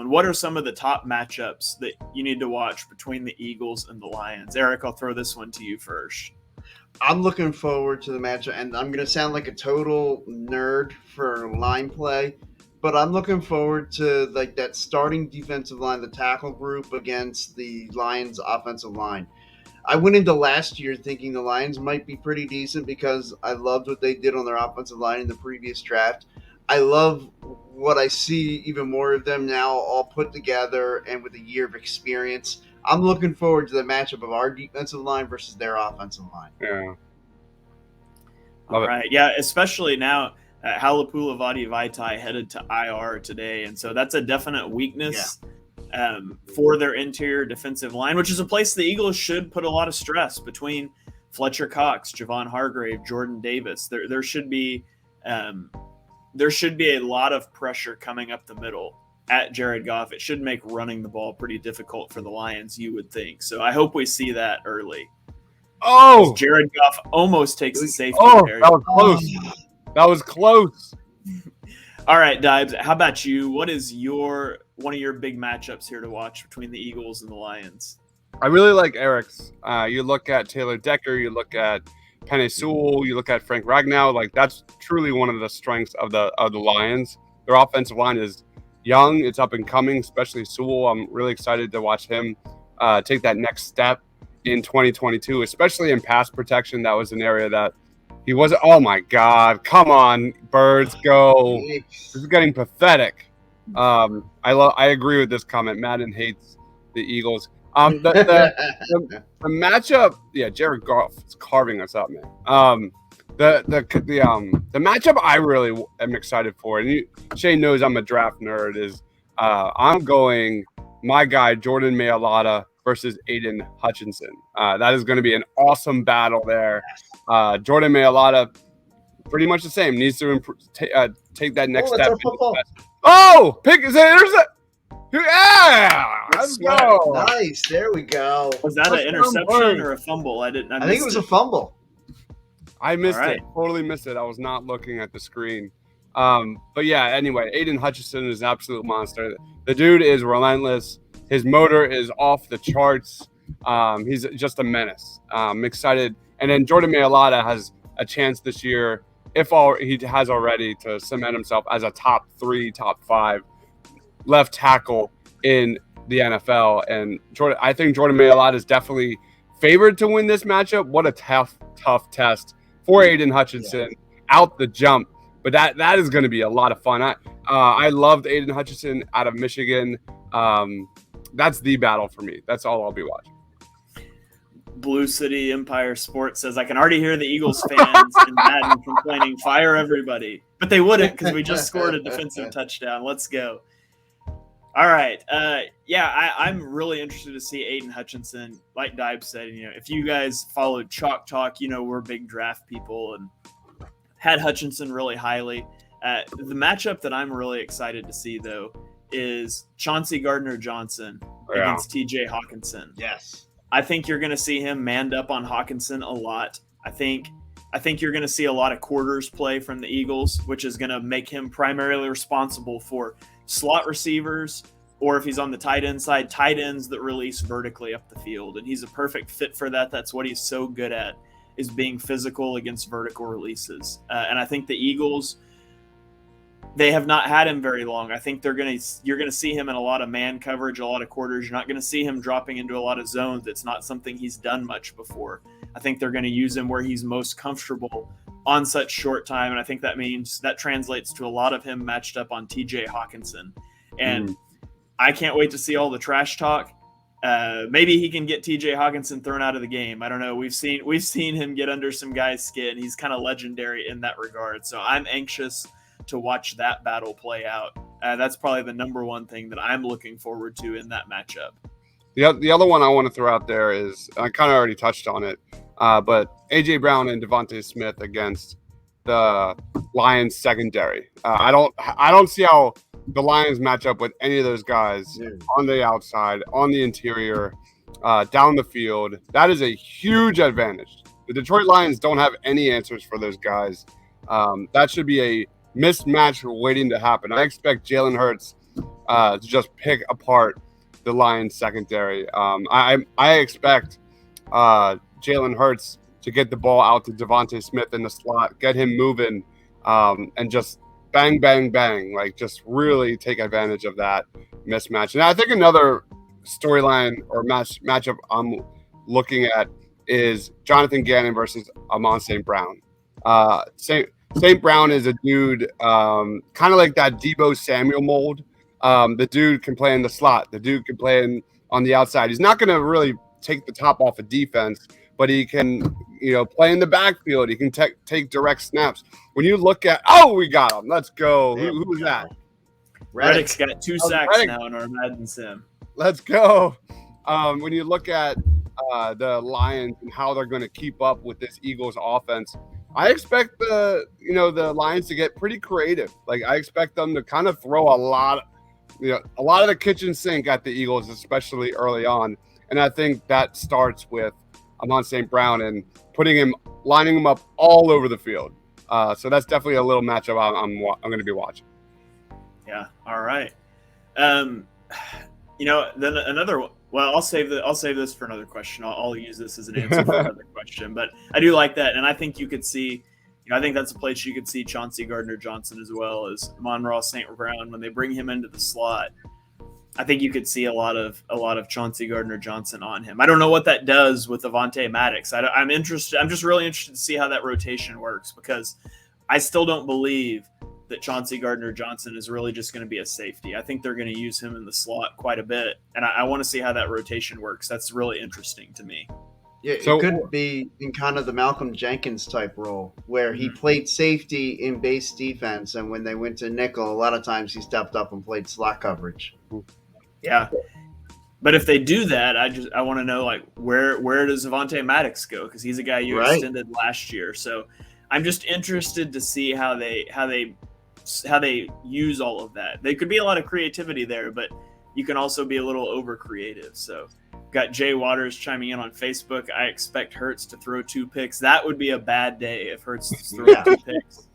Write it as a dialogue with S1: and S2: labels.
S1: And what are some of the top matchups that you need to watch between the Eagles and the Lions? Eric, I'll throw this one to you first.
S2: I'm looking forward to the matchup, and I'm going to sound like a total nerd for line play, but I'm looking forward to like that starting defensive line, the tackle group against the Lions' offensive line. I went into last year thinking the Lions might be pretty decent because I loved what they did on their offensive line in the previous draft. I love what I see even more of them now, all put together and with a year of experience. I'm looking forward to the matchup of our defensive line versus their offensive line.
S3: Yeah.
S1: All right. Yeah, especially now Halapula Vaitai headed to IR today. And so that's a definite weakness for their interior defensive line, which is a place the Eagles should put a lot of stress between Fletcher Cox, Javon Hargrave, Jordan Davis. There should be a lot of pressure coming up the middle at Jared Goff. It should make running the ball pretty difficult for the Lions, you would think. So I hope we see that early.
S3: Oh,
S1: Jared Goff almost takes the safety.
S3: Oh, that was close. That was close.
S1: All right, Dibes, how about you? What is one of your big matchups here to watch between the Eagles and the Lions?
S3: I really like Eric's. You look at Taylor Decker, you look at Penei Sewell, you look at Frank Ragnow. Like that's truly one of the strengths of the Lions. Their offensive line is young, it's up and coming, especially Sewell. I'm really excited to watch him take that next step in 2022, especially in pass protection. That was an area that he wasn't. Oh my God! Come on, Birds, go! This is getting pathetic. I agree with this comment. Madden hates the Eagles. The matchup, yeah, Jared Goff is carving us up, man. The matchup I really am excited for, and Shane knows I'm a draft nerd. Is I'm going my guy Jordan Mailata versus Aiden Hutchinson. That is going to be an awesome battle there. Jordan Mailata, pretty much the same, needs to take that next step. Oh, pick is it? Yeah, let's go.
S2: Nice, there we go.
S1: Was that an interception or a fumble? I think
S2: it was a fumble.
S3: I missed it. Totally missed it. I was not looking at the screen. But yeah, anyway, Aiden Hutchinson is an absolute monster. The dude is relentless. His motor is off the charts. He's just a menace. I'm excited. And then Jordan Mailata has a chance this year, he has already, to cement himself as a top 3, top 5 left tackle in the NFL. And I think Jordan Mailata is definitely favored to win this matchup. What a tough test for Aiden Hutchinson out the jump. But that is going to be a lot of fun. I loved Aiden Hutchinson out of Michigan. That's the battle for me. That's all I'll be watching.
S1: Blue City Empire Sports says, I can already hear the Eagles fans in Madden complaining, fire everybody. But they wouldn't because we just scored a defensive touchdown. Let's go. All right. I'm really interested to see Aiden Hutchinson. Like Dibe said, if you guys followed Chalk Talk, we're big draft people and had Hutchinson really highly. The matchup that I'm really excited to see, though, is Chauncey Gardner-Johnson against TJ Hawkinson.
S2: Yes.
S1: I think you're going to see him manned up on Hawkinson a lot. I think you're going to see a lot of quarters play from the Eagles, which is going to make him primarily responsible for slot receivers, or if he's on the tight end side, tight ends that release vertically up the field. And he's a perfect fit for that. That's what he's so good at, is being physical against vertical releases. And I think the Eagles, they have not had him very long. I think you're going to see him in a lot of man coverage, a lot of quarters. You're not going to see him dropping into a lot of zones. It's not something he's done much before. I think they're going to use him where he's most comfortable on such short time. And I think that translates to a lot of him matched up on TJ Hawkinson. And I can't wait to see all the trash talk. Maybe he can get TJ Hawkinson thrown out of the game. I don't know. We've seen him get under some guys' skin. He's kind of legendary in that regard. So I'm anxious to watch that battle play out. That's probably the number one thing that I'm looking forward to in that matchup.
S3: The other one I want to throw out there is, I kind of already touched on it, but A.J. Brown and Devontae Smith against the Lions secondary. I don't see how the Lions match up with any of those guys on the outside, on the interior, down the field. That is a huge advantage. The Detroit Lions don't have any answers for those guys. That should be a mismatch waiting to happen. I expect Jalen Hurts to just pick apart the Lions secondary. I expect Jalen Hurts to get the ball out to Devontae Smith in the slot, get him moving, and just bang, bang, bang, like just really take advantage of that mismatch. And I think another storyline or matchup I'm looking at is Jonathan Gannon versus Amon St. Brown. St. Brown is a dude kind of like that Deebo Samuel mold. The dude can play in the slot. The dude can play on the outside. He's not going to really take the top off of defense, but he can, play in the backfield. He can take direct snaps. When you look at, we got him. Let's go. Who was that?
S1: Reddick's got 2 sacks now in our Madden sim.
S3: Let's go. When you look at the Lions and how they're going to keep up with this Eagles offense, I expect the Lions to get pretty creative. Like I expect them to kind of throw a lot of the kitchen sink at the Eagles, especially early on. And I think that starts with Amon St. Brown and lining him up all over the field. So that's definitely a little matchup I'm going to be watching.
S1: Yeah. All right. Then another. Well, I'll save this for another question. I'll use this as an answer for another question. But I do like that, and I think you could see. I think that's a place you could see Chauncey Gardner-Johnson as well as Amon-Ra St. Brown when they bring him into the slot. I think you could see a lot of Chauncey Gardner-Johnson on him. I don't know what that does with Avonte Maddox. I'm interested. I'm just really interested to see how that rotation works because I still don't believe that Chauncey Gardner-Johnson is really just going to be a safety. I think they're going to use him in the slot quite a bit, and I want to see how that rotation works. That's really interesting to me.
S2: Yeah, it could be in kind of the Malcolm Jenkins type role where he played safety in base defense, and when they went to nickel, a lot of times he stepped up and played slot coverage.
S1: Yeah, but if they do that, I want to know like where does Avonte Maddox go because he's a guy you extended last year. So I'm just interested to see how they use all of that. There could be a lot of creativity there, but you can also be a little over creative. So got Jay Waters chiming in on Facebook. I expect Hurts to throw 2 picks. That would be a bad day if Hurts threw 2 picks.